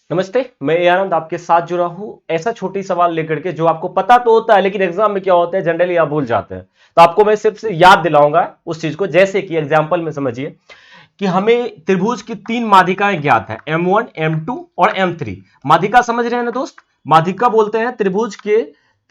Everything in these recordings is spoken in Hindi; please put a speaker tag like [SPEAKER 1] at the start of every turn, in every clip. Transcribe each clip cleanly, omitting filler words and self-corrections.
[SPEAKER 1] नमस्ते, मैं ए आनंद आपके साथ जुड़ा हूं ऐसा छोटी सवाल लेकर के जो आपको पता तो होता है लेकिन एग्जाम में क्या होता है जनरली आप भूल जाते हैं। तो आपको मैं सिर्फ से याद दिलाऊंगा उस चीज को, जैसे कि एग्जांपल में समझिए कि हमें त्रिभुज की तीन माध्यिकाएं ज्ञात है M1 M2 और M3। माध्यिका समझ रहे हैं ना दोस्त। माध्यिका बोलते हैं त्रिभुज के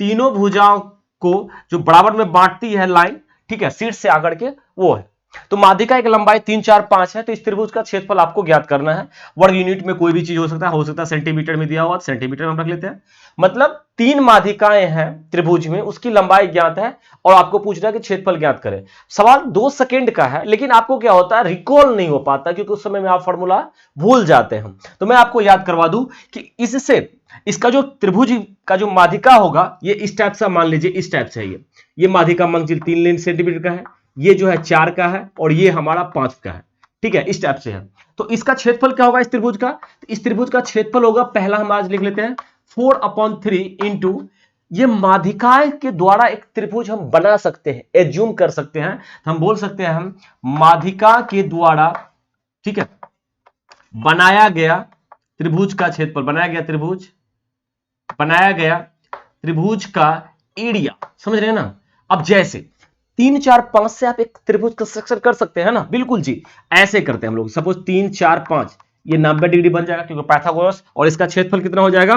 [SPEAKER 1] तीनों भुजाओं को जो बराबर में बांटती है लाइन, ठीक है, शीर्ष से आकर के वो है। तो माध्यिका की लंबाई 3 4 5 है। तो इस त्रिभुज का क्षेत्रफल आपको ज्ञात करना है। वर्ग यूनिट में कोई भी चीज हो सकता है सेंटीमीटर में दिया हुआ तो सेंटीमीटर में हम रख लेते हैं। मतलब तीन माध्यिकाएं हैं त्रिभुज में, उसकी लंबाई ज्ञात है और आपको पूछना है कि क्षेत्रफल ज्ञात करें। सवाल 2 सेकंड का है लेकिन आपको क्या होता है रिकॉल नहीं हो पाता क्योंकि उस समय में आप फॉर्मूला भूल जाते हैं। तो मैं आपको याद करवा दूं कि इससे इसका जो त्रिभुज का जो माध्यिका होगा ये इस टाइप से मान लीजिए, इस टाइप से है ये माध्यिका मान लीजिए 3 सेंटीमीटर का है, ये जो है 4 का है और ये हमारा 5 का है, ठीक है, इस टाइप से है। तो इसका क्षेत्रफल क्या होगा इस त्रिभुज का? तो इस त्रिभुज का क्षेत्रफल होगा, पहला हम आज लिख लेते हैं 4/3 इंटू ये माध्यिकाएं के द्वारा एक त्रिभुज हम बना सकते हैं, एज्यूम कर सकते हैं। तो हम बोल सकते हैं हम माध्यिका के द्वारा, ठीक है, बनाया गया त्रिभुज का क्षेत्रफल, बनाया गया त्रिभुज का एरिया, समझ रहे हैं ना। अब जैसे 3 4 5 से आप एक त्रिभुज कंस्ट्रक्शन कर सकते हैं ना, बिल्कुल जी। ऐसे करते हैं हम लोग, सपोज 3 4 5 ये 90 डिग्री बन जाएगा क्योंकि पाइथागोरस, और इसका क्षेत्रफल कितना हो जाएगा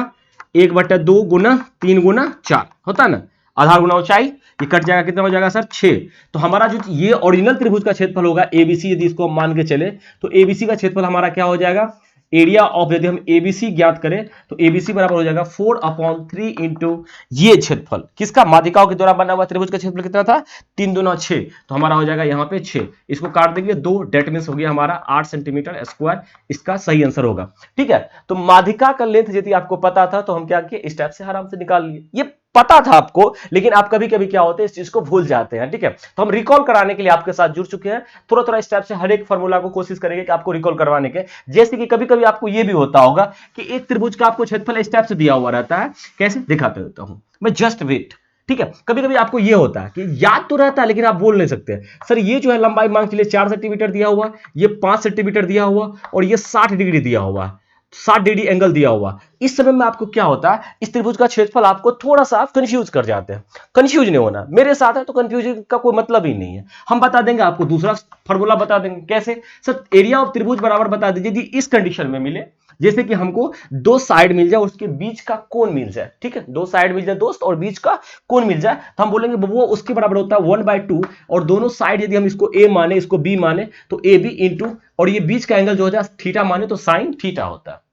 [SPEAKER 1] 1/2 गुना 3 गुना 4 होता है ना, आधार गुना ऊंचाई, ये कट जाएगा, कितना हो जाएगा सर 6। तो हमारा जो ये ओरिजिनल त्रिभुज का क्षेत्रफल होगा एबीसी, यदि इसको हम मान के चले तो एबीसी का क्षेत्रफल हमारा क्या हो जाएगा, एरिया ऑफ, यदि हम एबीसी ज्ञात करें तो एबीसी बराबर हो जाएगा 4/3 इंटू ये क्षेत्रफल किसका, माध्यिकाओं के द्वारा बना हुआ त्रिभुज का क्षेत्रफल कितना था 3 दूना 6। तो हमारा हो जाएगा यहाँ पे 6, इसको काट देंगे 2, डेट मींस हो गया हमारा 8 सेंटीमीटर स्क्वायर, इसका सही आंसर होगा। ठीक है, तो माध्यिका का लेंथ यदि आपको पता था तो हम क्या किए, इस टाइप से आराम से निकाल लिए। ये पता था आपको लेकिन आप कभी कभी क्या होते हैं इस चीज को भूल जाते हैं। ठीक है, तो हम रिकॉल कराने के लिए आपके साथ जुड़ चुके हैं। थोड़ा थोड़ा स्टेप से हर एक फॉर्मूला को कोशिश करेंगे कि आपको रिकॉल करवाने के। जैसे कि कभी कभी आपको यह भी होता होगा कि एक त्रिभुज का आपको क्षेत्रफल स्टेप से दिया हुआ रहता है, कैसे दिखाते रहता हूं मैं, जस्ट वेट। ठीक है, कभी कभी आपको यह होता है कि याद तो रहता है लेकिन आप बोल नहीं सकते सर ये जो है लंबाई मान चलिए 4 सेंटीमीटर दिया हुआ, ये 5 सेंटीमीटर दिया हुआ और ये 60 डिग्री दिया हुआ, 60 डिग्री एंगल दिया हुआ। इस समय में आपको क्या होता है, इस त्रिभुज का क्षेत्रफल आपको थोड़ा सा आप कंफ्यूज कर जाते हैं। कंफ्यूज नहीं होना, मेरे साथ है तो कंफ्यूजन का कोई मतलब ही नहीं है। हम बता देंगे आपको, दूसरा फॉर्मूला बता देंगे कैसे। सर एरिया ऑफ त्रिभुज बराबर बता दीजिए यदि इस कंडीशन में मिले, जैसे कि हमको दो साइड मिल जाए उसके बीच का कोण मिल जाए। ठीक है, दो साइड मिल जाए दोस्त और बीच का कोण मिल जाए तो हम बोलेंगे वो उसके बराबर होता है 1/2, और दोनों साइड यदि हम इसको ए माने इसको बी माने तो ए बी इंटू, और ये बीच का एंगल जो हो जाए थीटा माने तो साइन थीटा होता है।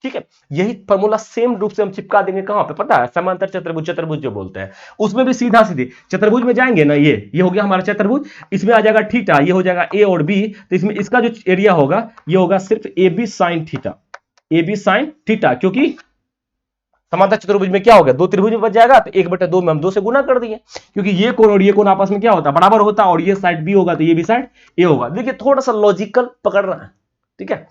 [SPEAKER 1] ठीक है, यही फॉर्मूला सेम रूप से हम चिपका देंगे कहां पे पता है, समांतर चतुर्भुज, चतुर्भुज जो बोलते हैं उसमें भी सीधा सीधे चतुर्भुज में जाएंगे ना, ये हो गया हमारा चतुर्भुज, इसमें आ जाएगा थीटा, ये हो जाएगा ए और बी, तो इसमें इसका जो एरिया होगा ये होगा सिर्फ A B sine theta, A B sine theta, क्योंकि समांतर चतुर्भुज में क्या हो गया, दो त्रिभुज में बच जाएगा तो 1/2 में हम 2 से गुना कर दिए, क्योंकि ये कोण और ये कोण आपस में क्या होता है बराबर होता है, और ये साइड बी होगा तो ये भी साइड ए होगा। देखिए थोड़ा सा लॉजिकल पकड़ना है, ठीक है,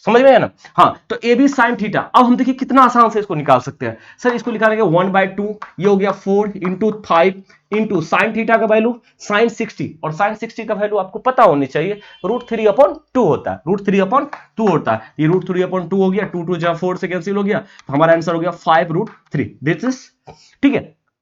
[SPEAKER 1] समझ में है ना। हाँ, तो ए बी साइन थीटा, अब हम देखिए कितना आसान से इसको निकाल सकते हैं। सर इसको निकालेंगे 1/2, ये हो गया 4 इंटू 5 इंटू साइन थीटा का वैल्यू साइन 60, और साइन 60 का वैल्यू आपको पता होनी चाहिए √3/2 होता है, √3/2 होता है। ये √3/2 हो गया, 2 2 जा 4 से कैंसिल हो गया, तो हमारा आंसर हो गया 5√3। दिस इज, ठीक है,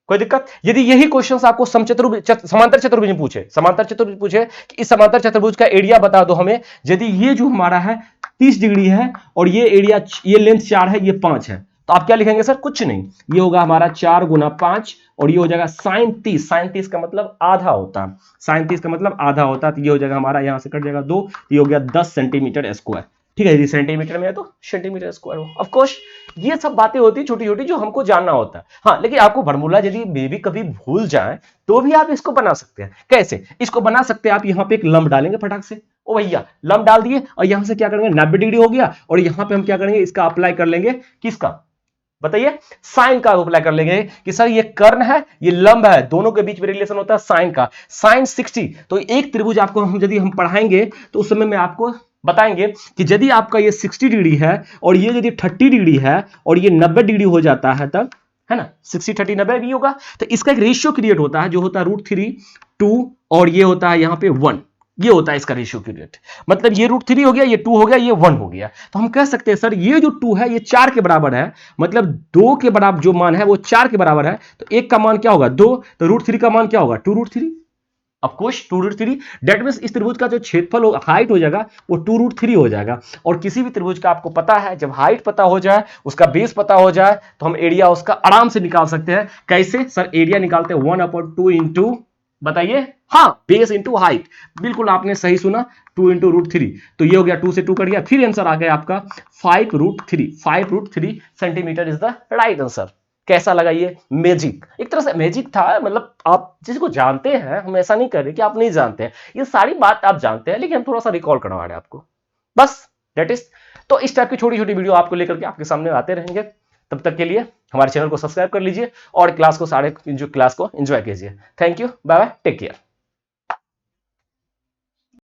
[SPEAKER 1] कोई दिक्कत। यदि यही क्वेश्चन आपको समांतर चतुर्भुज में पूछे, समांतर चतुर्भुज पूछे कि इस समांतर चतुर्भुज का एरिया बता दो हमें, यदि ये जो हमारा है 30 डिग्री है और ये एरिया, ये लेंथ 4 है, ये 5 है, तो आप क्या लिखेंगे सर, कुछ नहीं, ये होगा हमारा 4 गुना 5 और ये हो जाएगा साइन 30, साइन 30 का मतलब आधा होता है, साइन 30 का मतलब आधा होता है, तो ये हो जाएगा हमारा, यहां से कट जाएगा 2, ये हो गया 10 सेंटीमीटर स्क्वायर। ठीक है, यदि सेंटीमीटर में है तो सेंटीमीटर स्क्वायर हो। ऑफ कोर्स ये सब बातें होती है छोटी छोटी जो हमको जानना होता है। हाँ, लेकिन आपको फॉर्मूला यदि बेबी कभी भूल जाए तो भी आप इसको बना सकते हैं। कैसे इसको बना सकते हैं, आप यहाँ पे एक लंब डालेंगे फटाक से, ओ भैया लंब डाल दिए, और यहां से क्या करेंगे 90 डिग्री हो गया, और यहां पे हम क्या करेंगे इसका अप्लाई कर लेंगे, किसका बताइए, साइन का अप्लाई कर लेंगे कि सर ये कर्ण है ये लंब है, दोनों के बीच में रिलेशन होता है साइन का, साइन 60। तो एक त्रिभुज आपको हम यदि हम पढ़ाएंगे तो उस समय में आपको बताएंगे कि यदि आपका ये 60 डिग्री है और ये यदि 30 डिग्री है और ये 90 डिग्री हो जाता है तब, है ना, 60 30 90 भी होगा, तो इसका एक रेशियो क्रिएट होता है जो होता है √3 2 और ये होता है यहां पे 1। ये होता है इसका रेशियो पीरियड। मतलब ये √3 हो गया, ये 2 हो गया, ये 1 हो गया। तो हम कह सकते हैं सर ये जो 2 है ये 4 के बराबर है, मतलब 2 के बराबर जो मान है वो 4 के बराबर है, तो 1 का मान क्या होगा 2, तो √3 का मान क्या होगा 2√3। ऑफ कोर्स 2√3, दैट मींस इस त्रिभुज का जो क्षेत्रफल हाइट हो जाएगा वो 2√3 हो जाएगा। और किसी भी त्रिभुज का आपको पता है जब हाइट पता हो जाए, उसका बेस पता हो जाए, तो हम एरिया उसका आराम से निकाल सकते हैं। कैसे सर? एरिया निकालते हैं 1/2 इंटू, बताइए, हाँ, बेस इंटू हाइट। बिल्कुल आपने सही सुना, 2 इंटू √3। तो ये हो गया, 2 से 2 कट गया, फिर आंसर आ गया आपका 5√3। 5√3 centimetre is the right answer. कैसा लगा ये मैजिक? एक तरह से मैजिक था, मतलब आप जिसको जानते हैं, हम ऐसा नहीं कर रहे कि आप नहीं जानते हैं, ये सारी बात आप जानते हैं, लेकिन हम थोड़ा सा रिकॉल करवा रहे हैं आपको, बस दैट इज। तो इस टाइप की छोटी छोटी वीडियो आपको लेकर के आपके सामने आते रहेंगे। तब तक के लिए हमारे चैनल को सब्सक्राइब कर लीजिए और क्लास को एंजॉय कीजिए। Thank you, bye bye, take care.